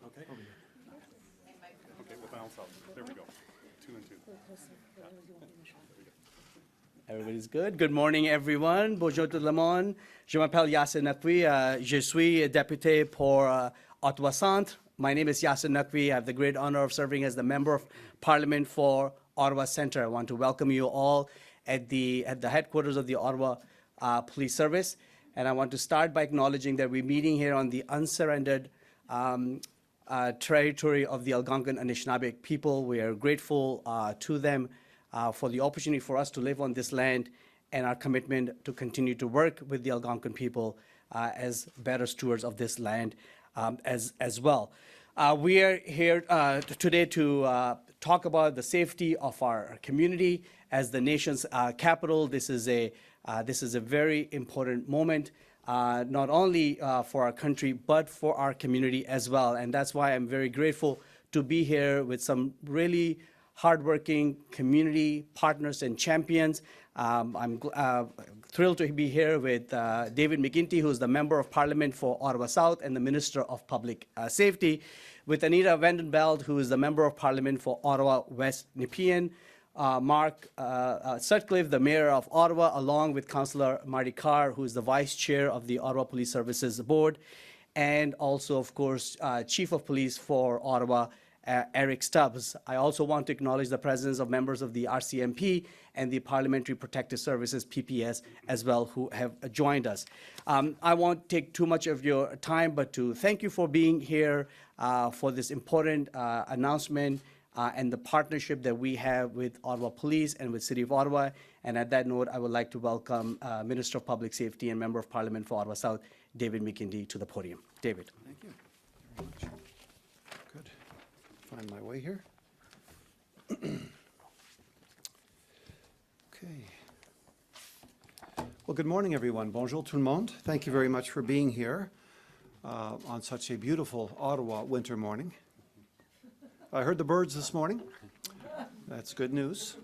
Okay. Okay, we'll balance out. There we go. 2 and 2. Everybody's good. Good morning, everyone. Bonjour tout le monde. Je m'appelle Yasir Naqvi. Je suis député pour Ottawa Centre. My name is Yasir Naqvi. I have the great honor of serving as the Member of Parliament for Ottawa Centre. I want to welcome you all at the headquarters of the Ottawa Police Service. And I want to start by acknowledging that we're meeting here on the unsurrendered territory of the Algonquin Anishinaabe people. We are grateful to them for the opportunity for us to live on this land and our commitment to continue to work with the Algonquin people as better stewards of this land as well. We are here today to talk about the safety of our community as the nation's capital. This is a very important moment, not only for our country, but for our community as well. And that's why I'm very grateful to be here with some really hardworking community partners and champions. I'm thrilled to be here with David McGuinty, who's the Member of Parliament for Ottawa South and the Minister of Public Safety, with Anita Vandenbeld, who is the Member of Parliament for Ottawa West Nepean, Mark Sutcliffe, the Mayor of Ottawa, along with Councillor Marty Carr, who is the Vice Chair of the Ottawa Police Services Board, and also, of course, Chief of Police for Ottawa, Eric Stubbs. I also want to acknowledge the presence of members of the RCMP and the Parliamentary Protective Services, PPS, as well, who have joined us. I won't take too much of your time, but to thank you for being here for this important announcement and the partnership that we have with Ottawa Police and with City of Ottawa. And at that note, I would like to welcome Minister of Public Safety and Member of Parliament for Ottawa South, David McGuinty, to the podium. David. Thank you very much. Good. Find my way here. Okay. Well, good morning, everyone. Bonjour tout le monde. Thank you very much for being here on such a beautiful Ottawa winter morning. I heard the birds this morning. That's good news.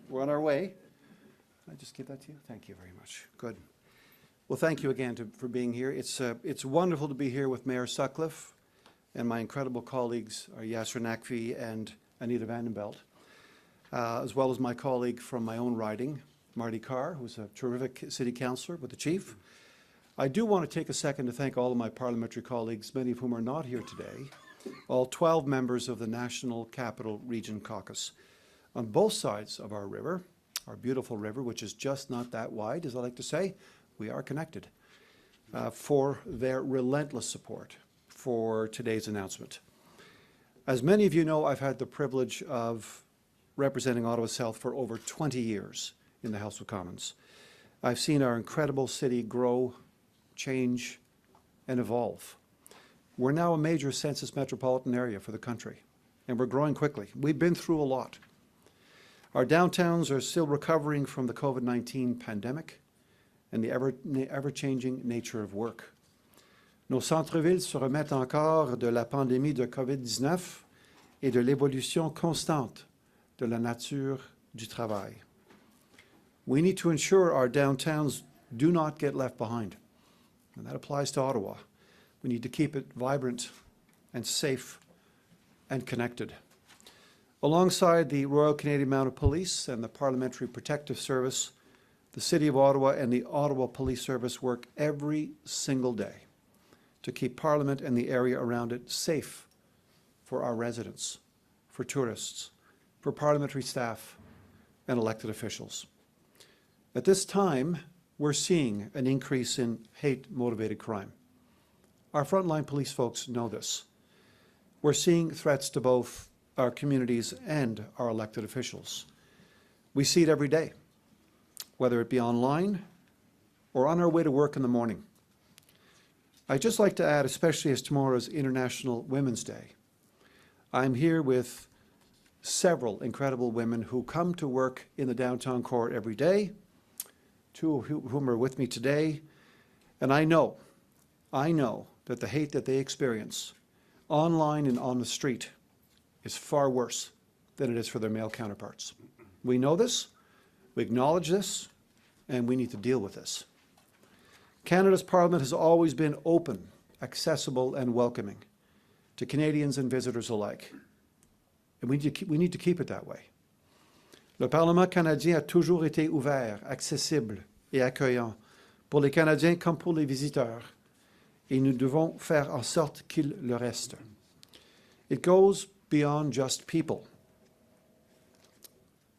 We're on our way. I just give that to you? Thank you very much. Good. Well, thank you again for being here. It's wonderful to be here with Mayor Sutcliffe and my incredible colleagues, Yasir Naqvi and Anita Vandenbeld, as well as my colleague from my own riding, Marty Carr, who's a terrific city councillor with the chief. I do want to take a second to thank all of my parliamentary colleagues, many of whom are not here today, all 12 members of the National Capital Region Caucus on both sides of our river, our beautiful river, which is just not that wide, as I like to say. We are connected, for their relentless support for today's announcement. As many of you know, I've had the privilege of representing Ottawa South for over 20 years in the House of Commons. I've seen our incredible city grow, change, and evolve. We're now a major census metropolitan area for the country, and we're growing quickly. We've been through a lot. Our downtowns are still recovering from the COVID-19 pandemic and the ever-changing nature of work. Nos centres-villes se remettent encore de la pandémie de COVID-19 et de l'évolution constante de la nature du travail. We need to ensure our downtowns do not get left behind, and that applies to Ottawa. We need to keep it vibrant and safe and connected. Alongside the Royal Canadian Mounted Police and the Parliamentary Protective Service, the City of Ottawa and the Ottawa Police Service work every single day to keep Parliament and the area around it safe for our residents, for tourists, for parliamentary staff and elected officials. At this time, we're seeing an increase in hate-motivated crime. Our frontline police folks know this. We're seeing threats to both our communities and our elected officials. We see it every day, whether it be online or on our way to work in the morning. I'd just like to add, especially as tomorrow is International Women's Day, I'm here with several incredible women who come to work in the downtown core every day, two of whom are with me today, and I know that the hate that they experience online and on the street is far worse than it is for their male counterparts. We know this, we acknowledge this, and we need to deal with this. Canada's Parliament has always been open, accessible, and welcoming to Canadians and visitors alike. And we need to keep it that way. Le Parlement canadien a toujours été ouvert, accessible et accueillant pour les Canadiens comme pour les visiteurs. Et nous devons faire en sorte qu'il le reste. It goes beyond just people.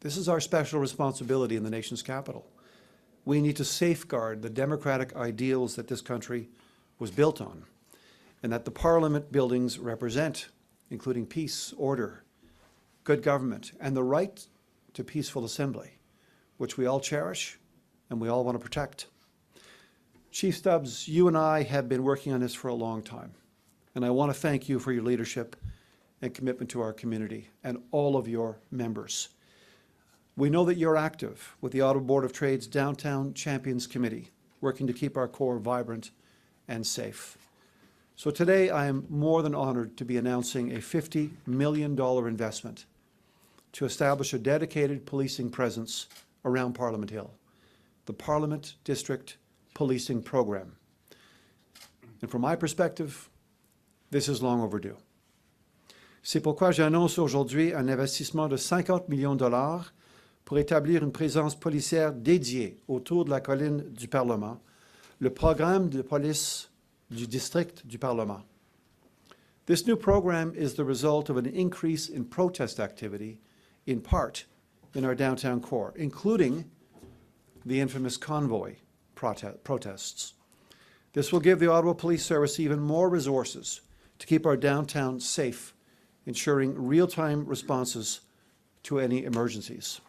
This is our special responsibility in the nation's capital. We need to safeguard the democratic ideals that this country was built on and that the Parliament buildings represent, including peace, order, good government, and the right to peaceful assembly, which we all cherish and we all want to protect. Chief Stubbs, you and I have been working on this for a long time, and I want to thank you for your leadership and commitment to our community and all of your members. We know that you're active with the Ottawa Board of Trade's Downtown Champions Committee, working to keep our core vibrant and safe. So today I am more than honored to be announcing a $50 million investment to establish a dedicated policing presence around Parliament Hill, the Parliament District Policing Program. And from my perspective, this is long overdue. C'est pourquoi j'annonce aujourd'hui un investissement de 50 millions de dollars pour établir une présence policière dédiée autour de la colline du Parlement, le programme de police du district du Parlement. This new program is the result of an increase in protest activity, in part in our downtown core, including the infamous convoy protests. This will give the Ottawa Police Service even more resources to keep our downtown safe, ensuring real-time responses to any emergencies.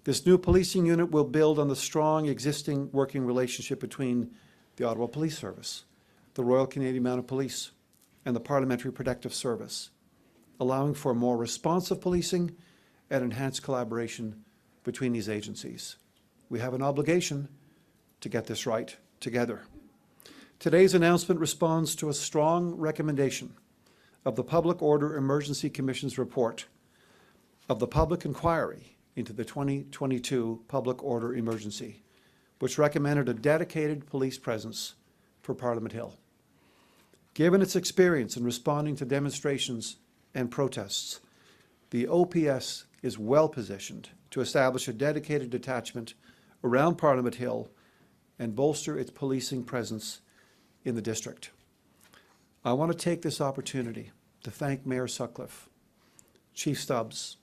This new policing unit will build on the strong existing working relationship between the Ottawa Police Service, the Royal Canadian Mounted Police, and the Parliamentary Protective Service, allowing for more responsive policing and enhanced collaboration between these agencies. We have an obligation to get this right together. Today's announcement responds to a strong recommendation of the Public Order Emergency Commission's report of the public inquiry into the 2022 public order emergency, which recommended a dedicated police presence for Parliament Hill. Given its experience in responding to demonstrations and protests, the OPS is well positioned to establish a dedicated detachment around Parliament Hill and bolster its policing presence in the district. I want to take this opportunity to thank Mayor Sutcliffe, Chief Stubbs,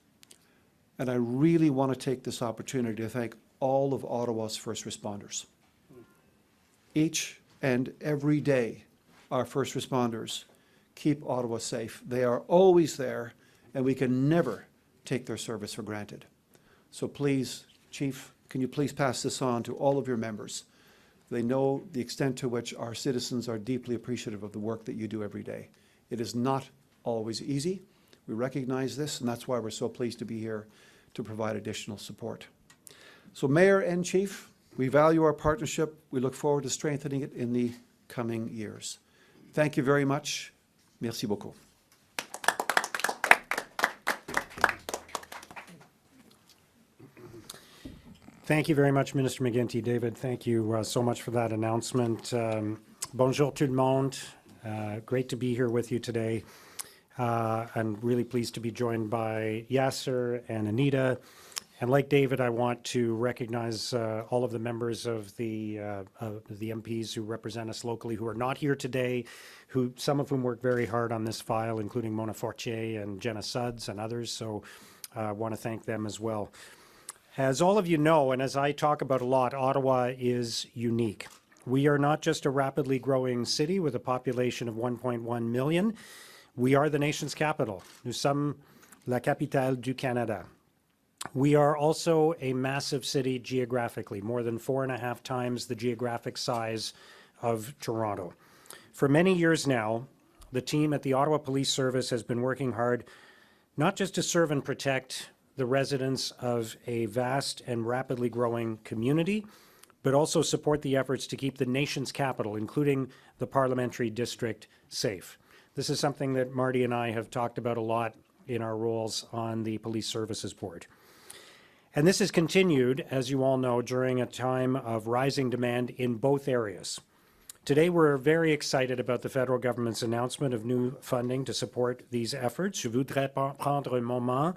and I really want to take this opportunity to thank all of Ottawa's first responders. Each and every day, our first responders keep Ottawa safe. They are always there, and we can never take their service for granted. So please, Chief, can you please pass this on to all of your members? They know the extent to which our citizens are deeply appreciative of the work that you do every day. It is not always easy. We recognize this, and that's why we're so pleased to be here to provide additional support. So Mayor and Chief, we value our partnership. We look forward to strengthening it in the coming years. Thank you very much. Merci beaucoup. Thank you very much, Minister McGuinty. David, thank you so much for that announcement. Bonjour tout le monde. Great to be here with you today. I'm really pleased to be joined by Yasir and Anita. And like David, I want to recognize all of the members of the MPs who represent us locally who are not here today, some of whom worked very hard on this file, including Mona Fortier and Jenna Sudds and others. So I want to thank them as well. As all of you know, and as I talk about a lot, Ottawa is unique. We are not just a rapidly growing city with a population of 1.1 million. We are the nation's capital. Nous sommes la capitale du Canada. We are also a massive city geographically, more than 4.5 times the geographic size of Toronto. For many years now, the team at the Ottawa Police Service has been working hard, not just to serve and protect the residents of a vast and rapidly growing community, but also support the efforts to keep the nation's capital, including the parliamentary district, safe. This is something that Marty and I have talked about a lot in our roles on the Police Services Board. And this has continued, as you all know, during a time of rising demand in both areas. Today, we're very excited about the federal government's announcement of new funding to support these efforts. Je voudrais prendre un moment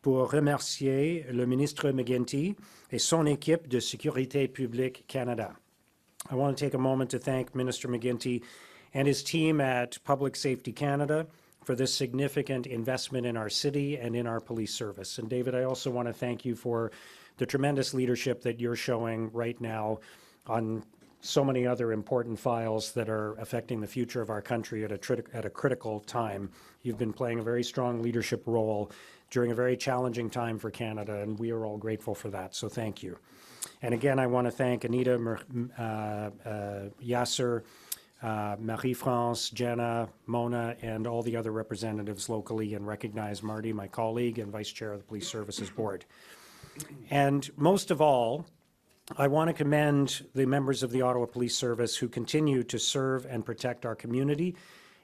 pour remercier le ministre McGuinty et son équipe de Sécurité publique Canada. I want to take a moment to thank Minister McGuinty and his team at Public Safety Canada for this significant investment in our city and in our police service. And David, I also want to thank you for the tremendous leadership that you're showing right now on so many other important files that are affecting the future of our country at a critical time. You've been playing a very strong leadership role during a very challenging time for Canada, and we are all grateful for that, so thank you. And again, I want to thank Anita, Yasir, Marie-France, Jenna, Mona, and all the other representatives locally, and recognize Marty, my colleague and Vice Chair of the Police Services Board. And most of all, I want to commend the members of the Ottawa Police Service who continue to serve and protect our community,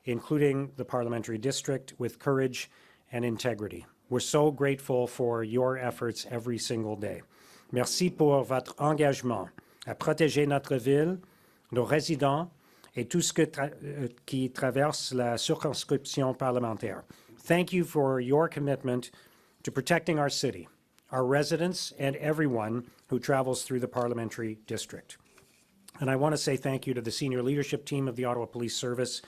including the Parliamentary District, with courage and integrity. We're so grateful for your efforts every single day. Merci pour votre engagement à protéger notre ville, nos résidents et tout ce qui traverse la circonscription parlementaire. Thank you for your commitment to protecting our city, our residents, and everyone who travels through the parliamentary district. And I want to say thank you to the senior leadership team of the Ottawa Police Service,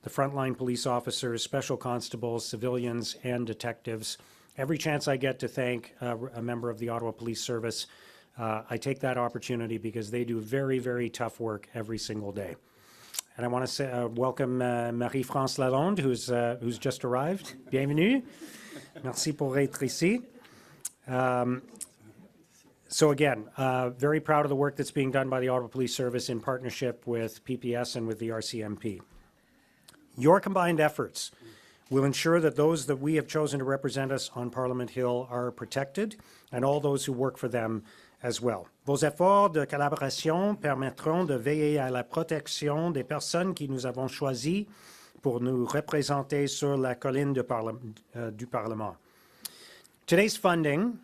the frontline police officers, special constables, civilians, and detectives. Every chance I get to thank a member of the Ottawa Police Service, I take that opportunity because they do very, very tough work every single day. And I want to say, welcome Marie-France Lalonde, who's just arrived. Bienvenue. Merci pour être ici. So again, very proud of the work that's being done by the Ottawa Police Service in partnership with PPS and with the RCMP. Your combined efforts will ensure that those that we have chosen to represent us on Parliament Hill are protected, and all those who work for them as well. Vos efforts de collaboration permettront de veiller à la protection des personnes qui nous avons choisies pour nous représenter sur la colline du Parlement. Today's funding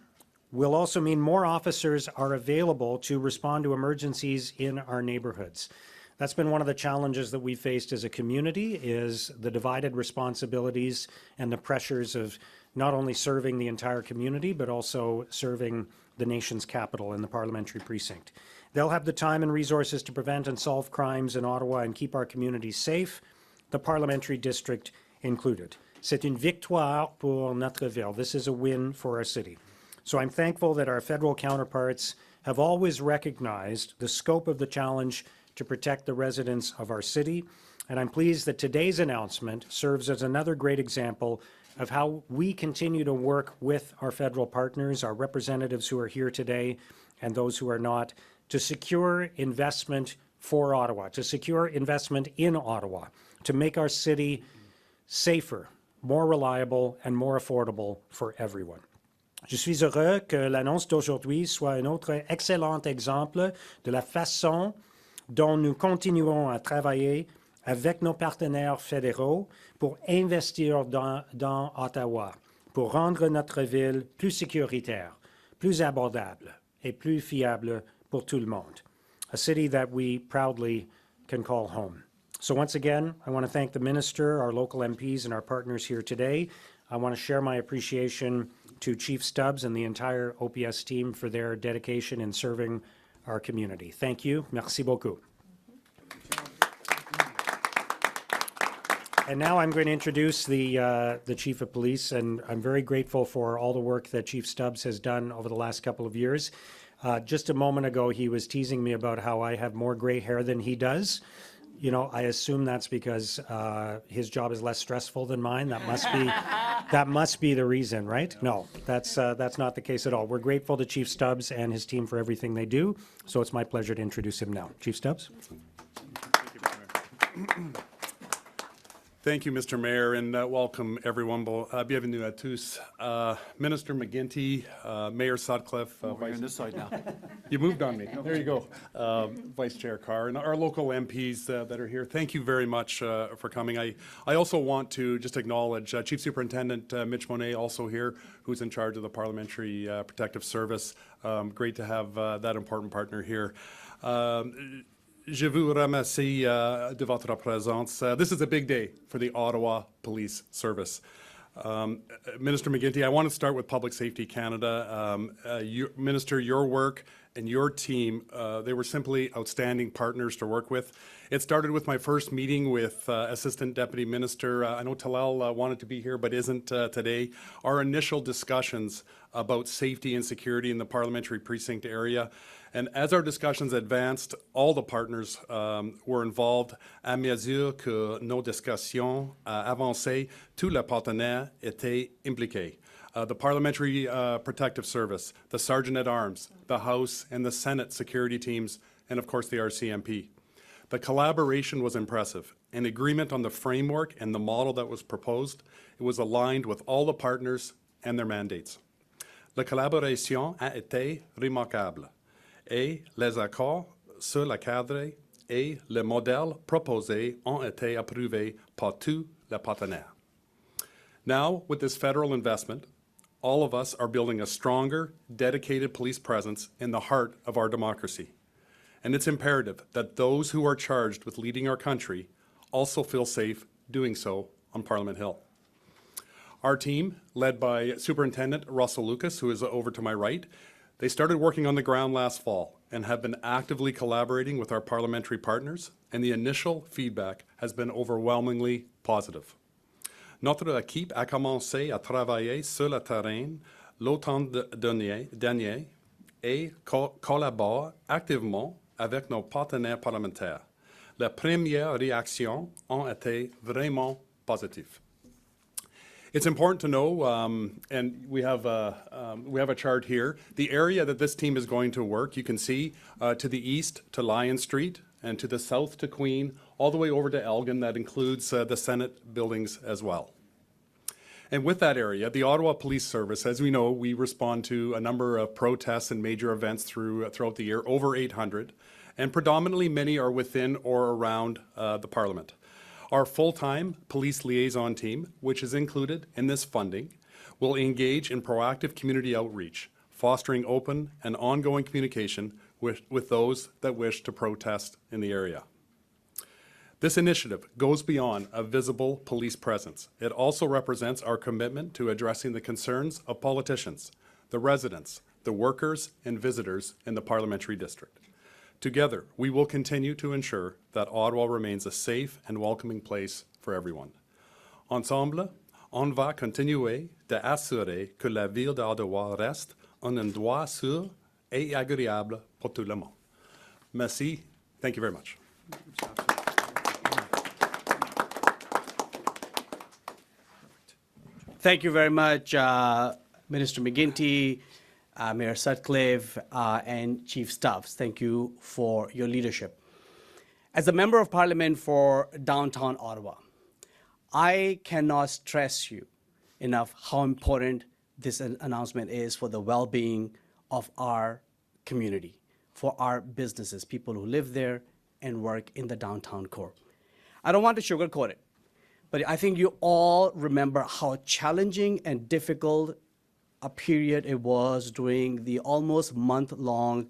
will also mean more officers are available to respond to emergencies in our neighborhoods. That's been one of the challenges that we faced as a community, is the divided responsibilities and the pressures of not only serving the entire community, but also serving the nation's capital in the parliamentary precinct. They'll have the time and resources to prevent and solve crimes in Ottawa and keep our communities safe, the parliamentary district included. C'est une victoire pour notre ville. This is a win for our city. So I'm thankful that our federal counterparts have always recognized the scope of the challenge to protect the residents of our city, and I'm pleased that today's announcement serves as another great example of how we continue to work with our federal partners, our representatives who are here today and those who are not, to secure investment for Ottawa, to secure investment in Ottawa, to make our city safer, more reliable, and more affordable for everyone. Je suis heureux que l'annonce d'aujourd'hui soit un autre excellent exemple de la façon dont nous continuons à travailler avec nos partenaires fédéraux pour investir dans Ottawa, pour rendre notre ville plus sécuritaire, plus abordable et plus fiable pour tout le monde. A city that we proudly can call home. So once again, I want to thank the Minister, our local MPs, and our partners here today. I want to share my appreciation to Chief Stubbs and the entire OPS team for their dedication in serving our community. Thank you. Merci beaucoup. And now I'm going to introduce the Chief of Police, and I'm very grateful for all the work that Chief Stubbs has done over the last couple of years. Just a moment ago, he was teasing me about how I have more gray hair than he does. You know, I assume that's because his job is less stressful than mine. That must be the reason, right? No, that's not the case at all. We're grateful to Chief Stubbs and his team for everything they do. So it's my pleasure to introduce him now. Chief Stubbs. Thank you, Mr. Mayor, and welcome everyone. Bienvenue à tous. Minister McGuinty, Mayor Sutcliffe. We're on this side now. You moved on me. There you go. Vice Chair Carr, and our local MPs that are here. Thank you very much for coming. I also want to just acknowledge Chief Superintendent Mitch Monet, also here, who's in charge of the Parliamentary Protective Service. Great to have that important partner here. Je vous remercie de votre présence. This is a big day for the Ottawa Police Service. Minister McGuinty, I want to start with Public Safety Canada. Minister, your work and your team, they were simply outstanding partners to work with. It started with my first meeting with Assistant Deputy Minister. I know Talal wanted to be here but isn't today. Our initial discussions about safety and security in the parliamentary precinct area. And as our discussions advanced, all the partners were involved. À mesure que nos discussions avançaient, tous les partenaires étaient impliqués. The Parliamentary Protective Service, the Sergeant-at-Arms, the House and the Senate security teams, and of course the RCMP. The collaboration was impressive. An agreement on the framework and the model that was proposed, it was aligned with all the partners and their mandates. La collaboration a été remarquable. Et les accords sur le cadre et le modèle proposé ont été approuvés par tous les partenaires. Now, with this federal investment, all of us are building a stronger, dedicated police presence in the heart of our democracy. And it's imperative that those who are charged with leading our country also feel safe doing so on Parliament Hill. Our team, led by Superintendent Russell Lucas, who is over to my right, they started working on the ground last fall and have been actively collaborating with our parliamentary partners, and the initial feedback has been overwhelmingly positive. Notre équipe a commencé à travailler sur le terrain l'automne dernier et collabore activement avec nos partenaires parlementaires. Les premières réactions ont été vraiment positives. It's important to know, and we have a chart here, the area that this team is going to work. You can see to the east to Lyon Street and to the south to Queen, all the way over to Elgin. That includes the Senate buildings as well. And with that area, the Ottawa Police Service, as we know, we respond to a number of protests and major events throughout the year, over 800, and predominantly many are within or around the Parliament. Our full-time police liaison team, which is included in this funding, will engage in proactive community outreach, fostering open and ongoing communication with those that wish to protest in the area. This initiative goes beyond a visible police presence. It also represents our commitment to addressing the concerns of politicians, the residents, the workers, and visitors in the parliamentary district. Together, we will continue to ensure that Ottawa remains a safe and welcoming place for everyone. Ensemble, on va continuer d'assurer que la ville d'Ottawa reste un endroit sûr et agréable pour tout le monde. Merci. Thank you very much. Thank you very much, Minister McGuinty, Mayor Sutcliffe, and Chief Stubbs. Thank you for your leadership. As a member of Parliament for downtown Ottawa, I cannot stress you enough how important this announcement is for the well-being of our community, for our businesses, people who live there and work in the downtown core. I don't want to sugarcoat it, but I think you all remember how challenging and difficult a period it was during the almost month-long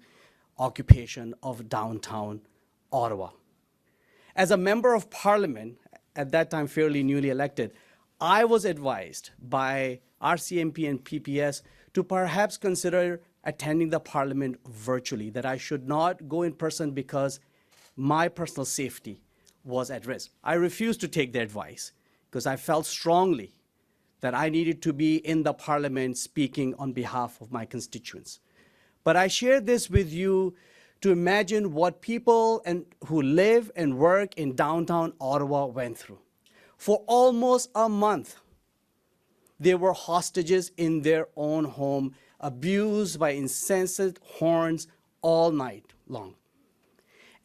occupation of downtown Ottawa. As a member of Parliament, at that time fairly newly elected, I was advised by RCMP and PPS to perhaps consider attending the Parliament virtually, that I should not go in person because my personal safety was at risk. I refused to take their advice because I felt strongly that I needed to be in the Parliament speaking on behalf of my constituents. But I share this with you to imagine what people who live and work in downtown Ottawa went through. For almost a month, they were hostages in their own home, abused by incessant horns all night long.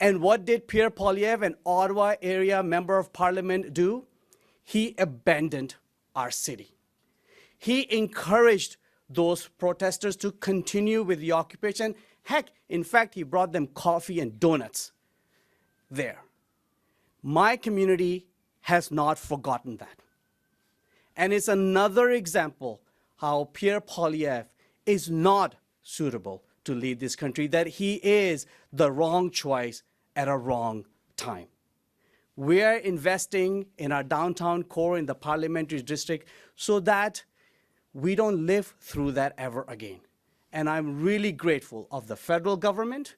And what did Pierre Poilievre, an Ottawa area member of Parliament, do? He abandoned our city. He encouraged those protesters to continue with the occupation. Heck, in fact, he brought them coffee and donuts there. My community has not forgotten that. And it's another example how Pierre Poilievre is not suitable to lead this country, that he is the wrong choice at a wrong time. We are investing in our downtown core in the parliamentary district so that we don't live through that ever again. And I'm really grateful of the federal government,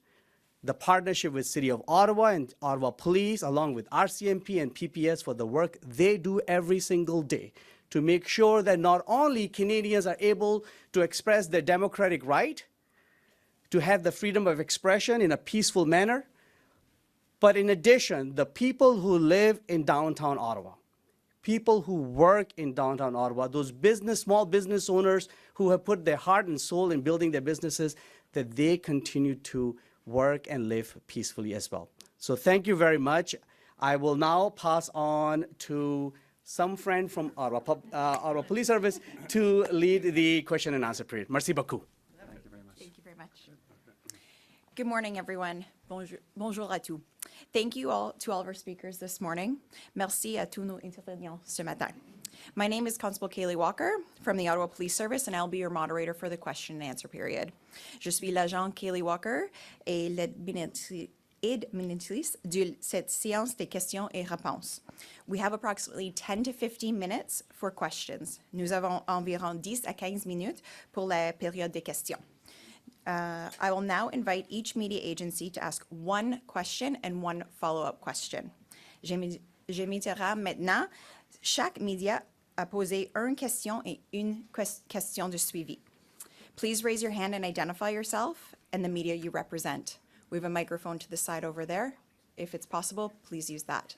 the partnership with City of Ottawa and Ottawa Police, along with RCMP and PPS for the work they do every single day to make sure that not only Canadians are able to express their democratic right, to have the freedom of expression in a peaceful manner, but in addition, the people who live in downtown Ottawa, people who work in downtown Ottawa, those small business owners who have put their heart and soul in building their businesses, that they continue to work and live peacefully as well. So thank you very much. I will now pass on to some friend from Ottawa Police Service to lead the question and answer period. Merci beaucoup. Thank you very much. Good morning, everyone. Bonjour à tous. Thank you all to all of our speakers this morning. Merci à tous nos intervenants ce matin. My name is Constable Kaylee Walker from the Ottawa Police Service, and I'll be your moderator for the question and answer period. Je suis l'agent Kaylee Walker et l'administratrice de cette séance des questions et réponses. We have approximately 10 to 15 minutes for questions. Nous avons environ 10 à 15 minutes pour la période des questions. I will now invite each media agency to ask one question and one follow-up question. J'inviterai maintenant chaque média à poser une question et une question de suivi. Please raise your hand and identify yourself and the media you represent. We have a microphone to the side over there. If it's possible, please use that.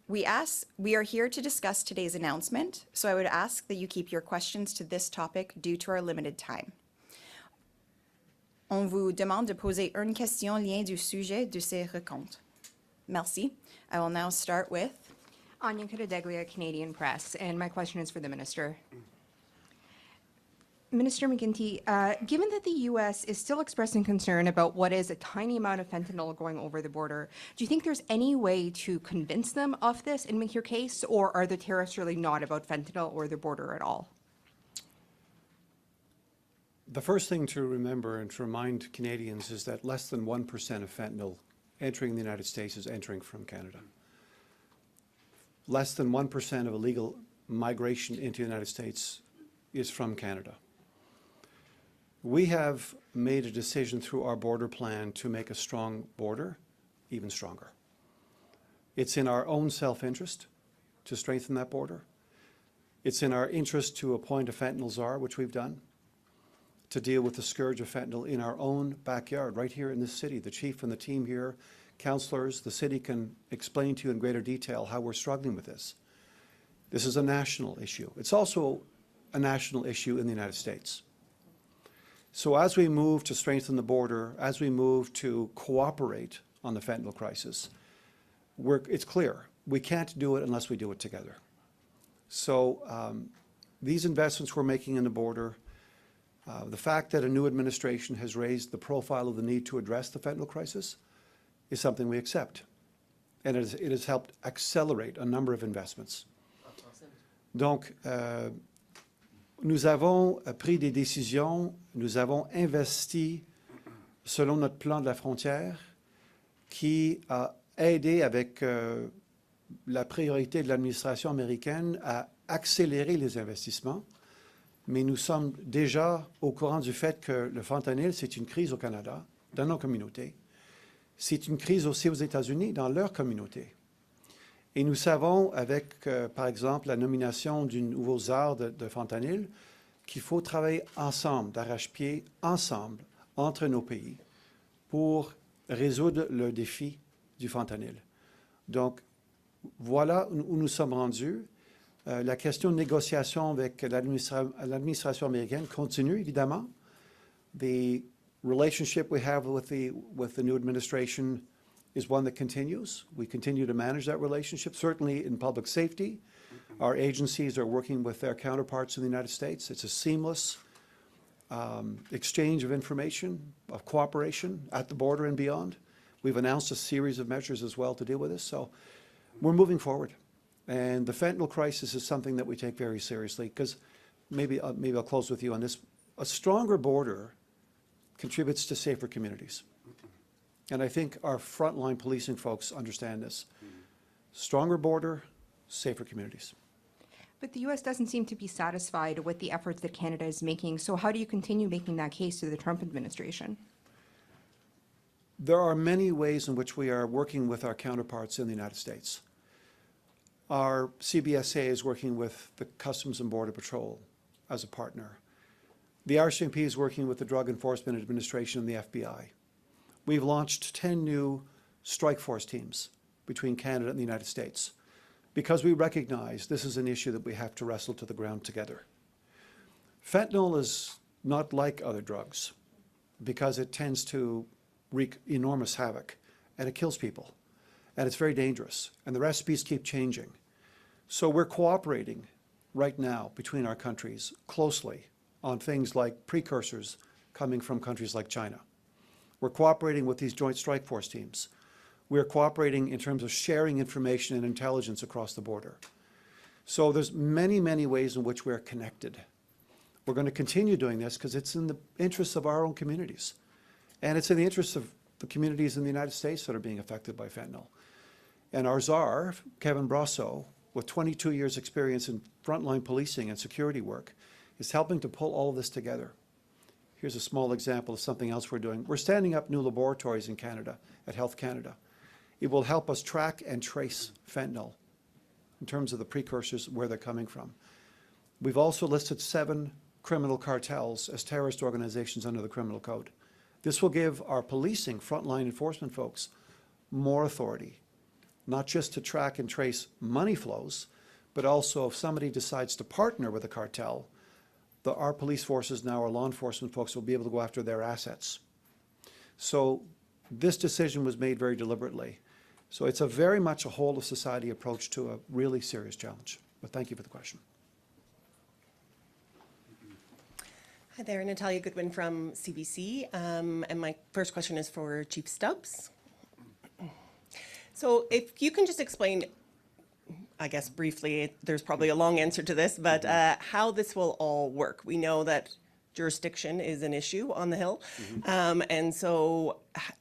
We are here to discuss today's announcement, so I would ask that you keep your questions to this topic due to our limited time. On vous demande de poser une question lien du sujet de ces recomptes. Merci. I will now start with Anya Kudadeglia, Canadian Press, and my question is for the Minister. Minister McGuinty, given that the U.S. is still expressing concern about what is a tiny amount of fentanyl going over the border, do you think there's any way to convince them of this and make your case, or are the tariffs really not about fentanyl or the border at all? The first thing to remember and to remind Canadians is that less than 1% of fentanyl entering the United States is entering from Canada. Less than 1% of illegal migration into the United States is from Canada. We have made a decision through our border plan to make a strong border even stronger. It's in our own self-interest to strengthen that border. It's in our interest to appoint a fentanyl czar, which we've done, to deal with the scourge of fentanyl in our own backyard, right here in this city. The chief and the team here, councillors, the city can explain to you in greater detail how we're struggling with this. This is a national issue. It's also a national issue in the United States. So as we move to strengthen the border, as we move to cooperate on the fentanyl crisis, it's clear we can't do it unless we do it together. So these investments we're making in the border, the fact that a new administration has raised the profile of the need to address the fentanyl crisis is something we accept. And it has helped accelerate a number of investments. Donc, nous avons pris des décisions, nous avons investi selon notre plan de la frontière qui a aidé avec la priorité de l'administration américaine à accélérer les investissements. Mais nous sommes déjà au courant du fait que le fentanyl, c'est une crise au Canada, dans nos communautés. C'est une crise aussi aux États-Unis, dans leur communauté. Et nous savons, avec, par exemple, la nomination du nouveau czar de fentanyl, qu'il faut travailler ensemble, d'arrache-pied, ensemble, entre nos pays, pour résoudre le défi du fentanyl. Donc, voilà où nous sommes rendus. La question de négociation avec l'administration américaine continue, évidemment. The relationship we have with the new administration is one that continues. We continue to manage that relationship, certainly in public safety. Our agencies are working with their counterparts in the United States. It's a seamless exchange of information, of cooperation at the border and beyond. We've announced a series of measures as well to deal with this. So we're moving forward. And the fentanyl crisis is something that we take very seriously because maybe I'll close with you on this. A stronger border contributes to safer communities. And I think our frontline policing folks understand this. Stronger border, safer communities. But the U.S. doesn't seem to be satisfied with the efforts that Canada is making. So how do you continue making that case to the Trump administration? There are many ways in which we are working with our counterparts in the United States. Our CBSA is working with the Customs and Border Patrol as a partner. The RCMP is working with the Drug Enforcement Administration and the FBI. We've launched 10 new strike force teams between Canada and the United States because we recognize this is an issue that we have to wrestle to the ground together. Fentanyl is not like other drugs because it tends to wreak enormous havoc and it kills people and it's very dangerous and the recipes keep changing. So we're cooperating right now between our countries closely on things like precursors coming from countries like China. We're cooperating with these joint strike force teams. We're cooperating in terms of sharing information and intelligence across the border. So there's many, many ways in which we're connected. We're going to continue doing this because it's in the interests of our own communities. And it's in the interests of the communities in the United States that are being affected by fentanyl. And our czar, Kevin Brasso, with 22 years experience in frontline policing and security work, is helping to pull all of this together. Here's a small example of something else we're doing. We're standing up new laboratories in Canada at Health Canada. It will help us track and trace fentanyl in terms of the precursors, where they're coming from. We've also listed 7 criminal cartels as terrorist organizations under the criminal code. This will give our policing frontline enforcement folks more authority, not just to track and trace money flows, but also if somebody decides to partner with a cartel, our police forces now, our law enforcement folks, will be able to go after their assets. So this decision was made very deliberately. So it's a very much a whole of society approach to a really serious challenge. But thank you for the question. Hi there, Natalia Goodwin from CBC, and my first question is for Chief Stubbs. So if you can just explain, I guess briefly, there's probably a long answer to this, but how this will all work. We know that jurisdiction is an issue on the Hill, and so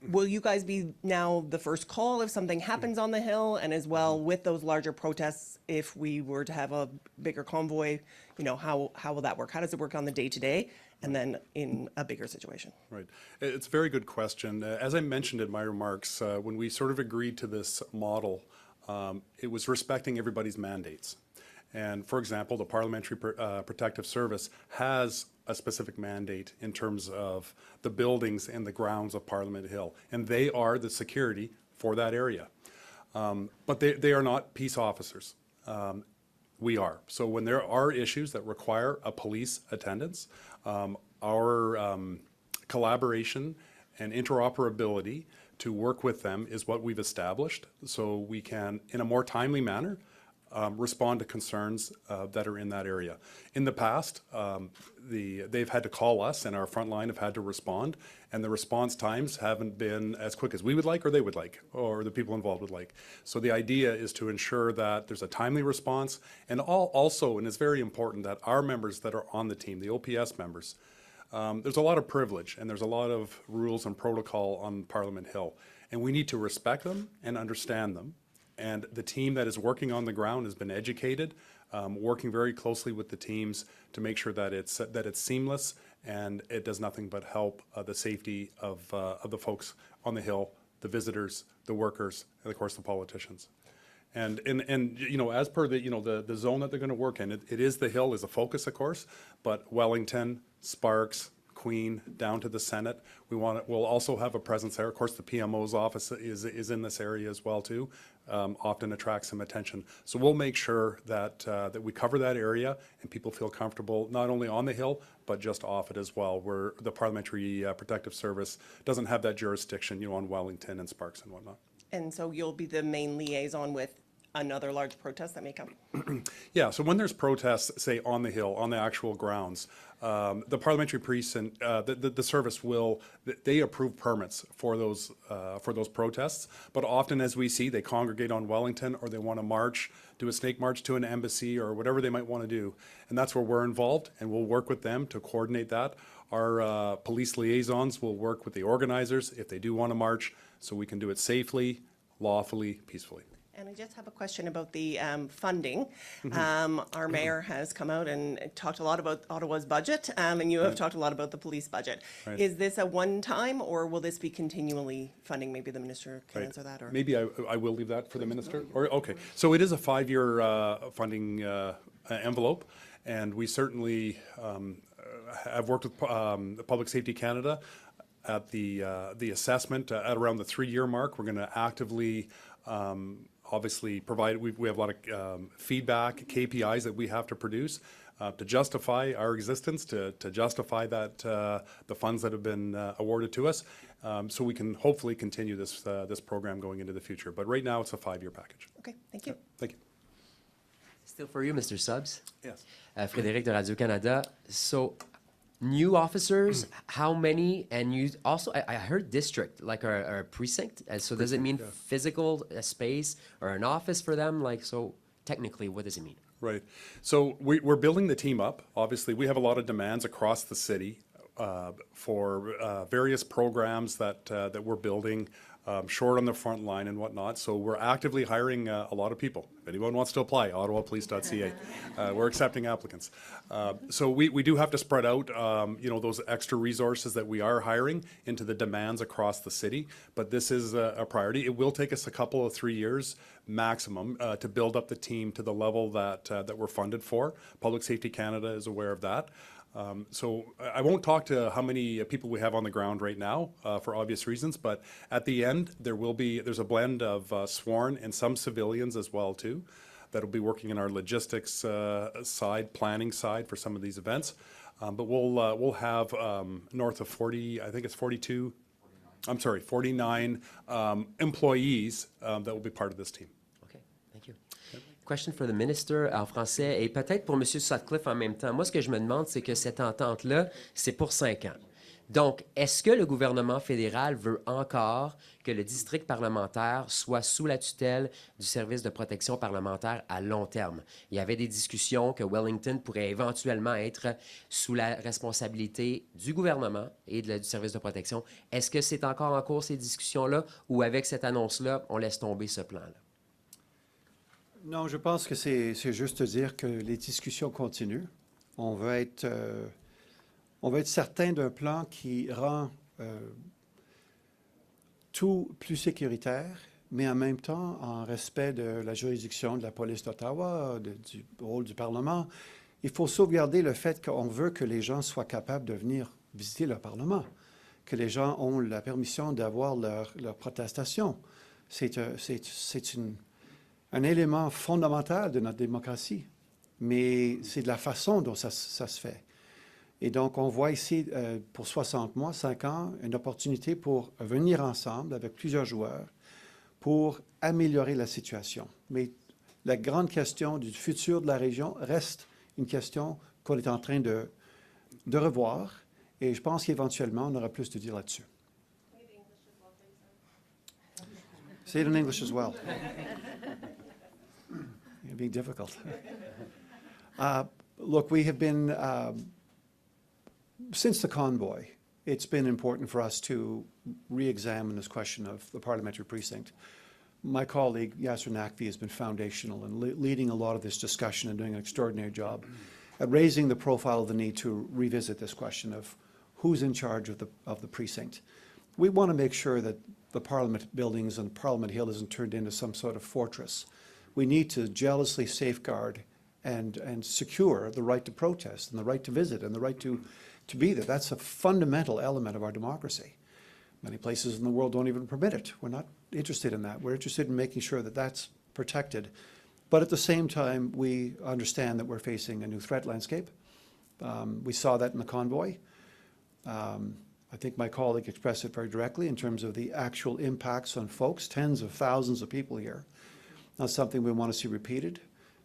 will you guys be now the first call if something happens on the Hill, and as well with those larger protests, if we were to have a bigger convoy, you know, how will that work? How does it work on the day-to-day? And then in a bigger situation. Right. It's a very good question. As I mentioned in my remarks, when we sort of agreed to this model, it was respecting everybody's mandates. And for example, the Parliamentary Protective Service has a specific mandate in terms of the buildings and the grounds of Parliament Hill, and they are the security for that area. But they are not peace officers. We are. So when there are issues that require a police attendance, our collaboration and interoperability to work with them is what we've established, so we can, in a more timely manner, respond to concerns that are in that area. In the past, they've had to call us, and our front line have had to respond, and the response times haven't been as quick as we would like, or they would like, or the people involved would like. So the idea is to ensure that there's a timely response, and also, and it's very important, that our members that are on the team, the OPS members, there's a lot of privilege, and there's a lot of rules and protocol on Parliament Hill, and we need to respect them and understand them. And the team that is working on the ground has been educated, working very closely with the teams to make sure that it's seamless and it does nothing but help the safety of the folks on the Hill, the visitors, the workers, and of course the politicians. And you know, as per the the zone that they're going to work in, it is the Hill is a focus, of course, but Wellington, Sparks, Queen, down to the Senate. We'll also have a presence there. Of course, the PMO's office is in this area as well too. Often attracts some attention. So we'll make sure that that we cover that area and people feel comfortable not only on the Hill but just off it as well, where the Parliamentary Protective Service doesn't have that jurisdiction, you know, on Wellington and Sparks and whatnot. And so you'll be the main liaison with another large protest that may come? Yeah, so when there's protests, say on the Hill, on the actual grounds, the parliamentary precinct, the service will, they approve permits for those protests, but often, as we see, they congregate on Wellington, or they want to march, do a snake march to an embassy, or whatever they might want to do, and that's where we're involved, and we'll work with them to coordinate that. Our police liaisons will work with the organizers if they do want to march. so we can do it safely, lawfully, peacefully. And I just have a question about the funding. Our mayor has come out and talked a lot about Ottawa's budget, and you have talked a lot about the police budget. Right. Is this a one-time, or will this be continually funding? Maybe the minister can answer that, or? Maybe I will leave that for the minister. Or, okay, so it is a 5-year funding envelope, and we certainly have worked with Public Safety Canada at the assessment at around the 3-year mark. We're going to actively obviously provide, we have a lot of feedback, KPIs that we have to produce to justify our existence, to justify that the funds that have been awarded to us, so we can hopefully continue this program going into the future. But right now, it's a 5-year package. Okay, thank you. Thank you. Still for you, Mr. Stubbs. Yes. Frédéric de Radio-Canada. So, new officers, how many? And you also, I heard district, like a precinct. And so does it mean physical space or an office for them? Like, so technically, what does it mean? Right. So we're building the team up. Obviously, we have a lot of demands across the city for various programs that we're building, short on the front line and whatnot. So we're actively hiring a lot of people. If anyone wants to apply, ottawapolice.ca. We're accepting applicants. So we do have to spread out, those extra resources that we are hiring into the demands across the city. But this is a priority. It will take us a couple of 3 years maximum to build up the team to the level that we're funded for. Public Safety Canada is aware of that. So I won't talk to how many people we have on the ground right now for obvious reasons, but at the end, there's a blend of sworn and some civilians as well too, that'll be working in our logistics side, planning side for some of these events. But we'll have north of 40, I think it's 42, I'm sorry, 49 employees that will be part of this team. OK, thank you. Question for the minister en français et peut-être pour M. Sutcliffe en même temps. Moi, ce que je me demande, c'est que cette entente-là, c'est pour 5 ans. Donc, est-ce que le gouvernement fédéral veut encore que le district parlementaire soit sous la tutelle du service de protection parlementaire à long terme? Il y avait des discussions que Wellington pourrait éventuellement être sous la responsabilité du gouvernement et du service de protection. Est-ce que c'est encore en cours, ces discussions-là, ou avec cette annonce-là, on laisse tomber ce plan-là? Non, je pense que c'est juste dire que les discussions continuent. On veut être certain d'un plan qui rend tout plus sécuritaire, mais en même temps en respect de la juridiction de la police d'Ottawa, du rôle du Parlement. Il faut sauvegarder le fait qu'on veut que les gens soient capables de venir visiter le Parlement, que les gens ont la permission d'avoir leur protestation. C'est un élément fondamental de notre démocratie, mais c'est de la façon dont ça se fait. Et donc, on voit ici, pour 60 mois, 5 ans, une opportunité pour venir ensemble avec plusieurs joueurs pour améliorer la situation. Mais la grande question du futur de la région reste une question qu'on est en train de revoir, et je pense qu'éventuellement, on aura plus de dire là-dessus. Say it in English as well. It'd be difficult. Look, we have been, since the convoy, it's been important for us to re-examine this question of the parliamentary precinct. My colleague, Yasir Naqvi, has been foundational in leading a lot of this discussion and doing an extraordinary job at raising the profile of the need to revisit this question of who's in charge of the precinct. We want to make sure that the Parliament buildings and Parliament Hill isn't turned into some sort of fortress. We need to jealously safeguard and secure the right to protest and the right to visit and the right to be there. That's a fundamental element of our democracy. Many places in the world don't even permit it. We're not interested in that. We're interested in making sure that that's protected. But at the same time, we understand that we're facing a new threat landscape. We saw that in the convoy. I think my colleague expressed it very directly in terms of the actual impacts on folks, tens of thousands of people here. That's something we want to see repeated.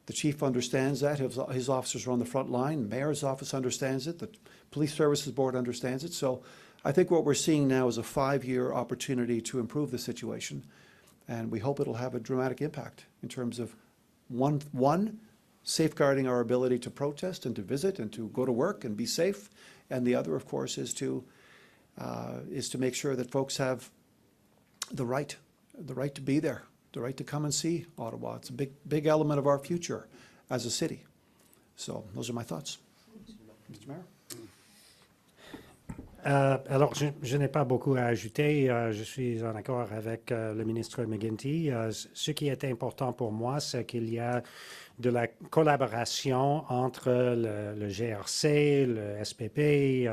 The chief understands that. His officers are on the front line. The mayor's office understands it. The police services board understands it. So I think what we're seeing now is a 5-year opportunity to improve the situation. And we hope it'll have a dramatic impact in terms of one, safeguarding our ability to protest and to visit and to go to work and be safe. And the other, of course, is to make sure that folks have the right to be there, the right to come and see Ottawa. It's a big element of our future as a city. So those are my thoughts. Mr. Mayor? Alors, je n'ai pas beaucoup à ajouter. Je suis en accord avec le ministre McGuinty. Ce qui est important pour moi, c'est qu'il y a de la collaboration entre le GRC, le SPP,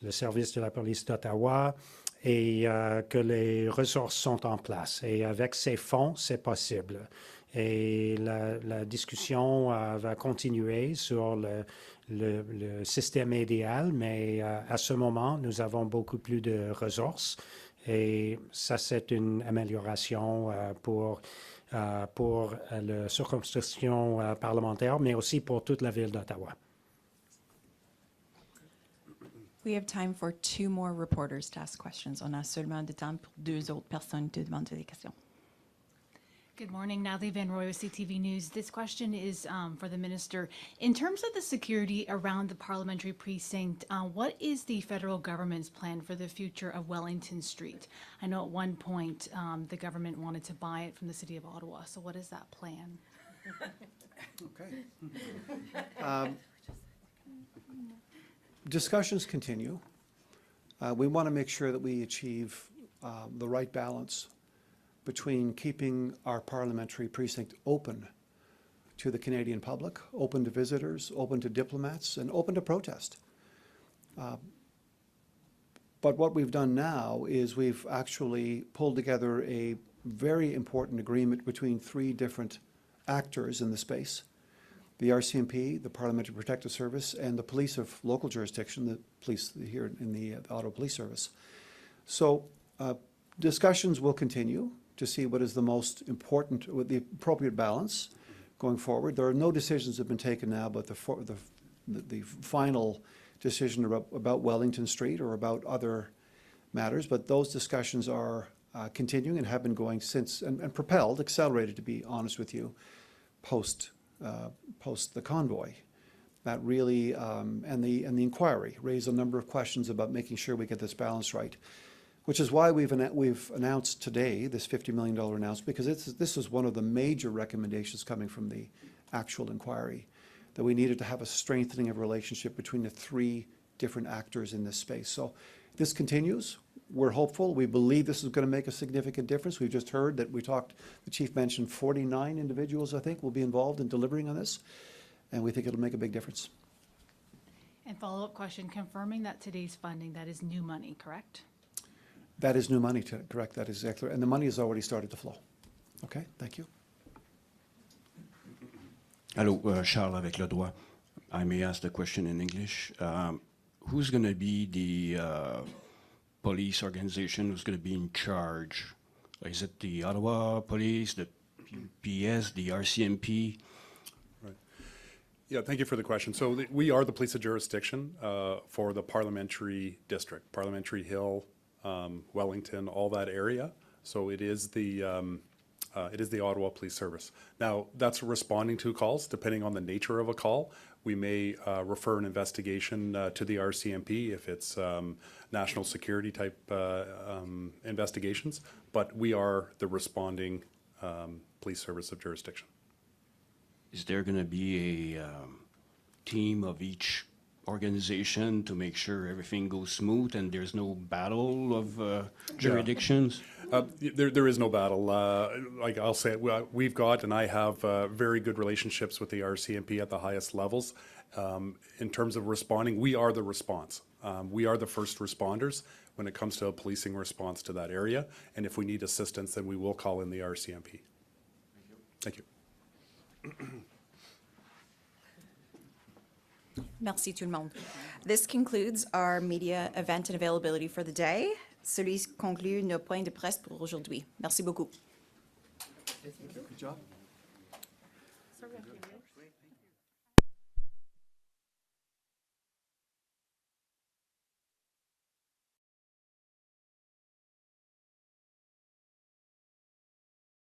le service de la police d'Ottawa, et que les ressources sont en place. Et avec ces fonds, c'est possible. Et la discussion va continuer sur le système idéal, mais à ce moment, nous avons beaucoup plus de ressources. Et ça, c'est une amélioration pour la circonscription parlementaire, mais aussi pour toute la ville d'Ottawa. We have time for 2 more reporters to ask questions. On a seulement de temps pour 2 autres personnes de demander des questions. Good morning, Natalie Van Roy with CTV News. This question is for the minister. In terms of the security around the parliamentary precinct, what is the federal government's plan for the future of Wellington Street? I know at one point the government wanted to buy it from the city of Ottawa, so what is that plan? Okay. Discussions continue. We want to make sure that we achieve the right balance between keeping our parliamentary precinct open to the Canadian public, open to visitors, open to diplomats, and open to protest. But what we've done now is we've actually pulled together a very important agreement between 3 different actors in the space: the RCMP, the Parliamentary Protective Service, and the police of local jurisdiction, the police here in the Ottawa Police Service. So discussions will continue to see what is the most important, with the appropriate balance going forward. There are no decisions that have been taken now, but the final decision about Wellington Street or about other matters, but those discussions are continuing and have been going since, and propelled, accelerated, to be honest with you, post the convoy. That really, and the inquiry raised a number of questions about making sure we get this balance right, which is why we've announced today this $50 million announcement, because this is one of the major recommendations coming from the actual inquiry, that we needed to have a strengthening of relationship between the 3 different actors in this space. So this continues. We're hopeful. We believe this is going to make a significant difference. We've just heard that the chief mentioned 49 individuals, I think, will be involved in delivering on this, and we think it'll make a big difference. And follow-up question, confirming that today's funding, that is new money, correct? That is new money, correct, that is exactly, and the money has already started to flow. Okay, thank you. Hello, Charles avec Le Droit. I may ask the question in English. Who's going to be the police organization who's going to be in charge? Is it the Ottawa Police, the PS, the RCMP? Right. Yeah, thank you for the question. So we are the police of jurisdiction for the parliamentary district, Parliamentary Hill, Wellington, all that area. So it is the Ottawa Police Service. Now, that's responding to calls, depending on the nature of a call. We may refer an investigation to the RCMP if it's national security type investigations, but we are the responding police service of jurisdiction. Is there going to be a team of each organization to make sure everything goes smooth and there's no battle of jurisdictions? There is no battle. Like I'll say, we've got, and I have very good relationships with the RCMP at the highest levels. In terms of responding, we are the response. We are the first responders when it comes to a policing response to that area. And if we need assistance, then we will call in the RCMP. Thank you. Merci tout le monde. This concludes our media event and availability for the day. Ceci conclut nos points de presse pour aujourd'hui. Merci beaucoup. Good job.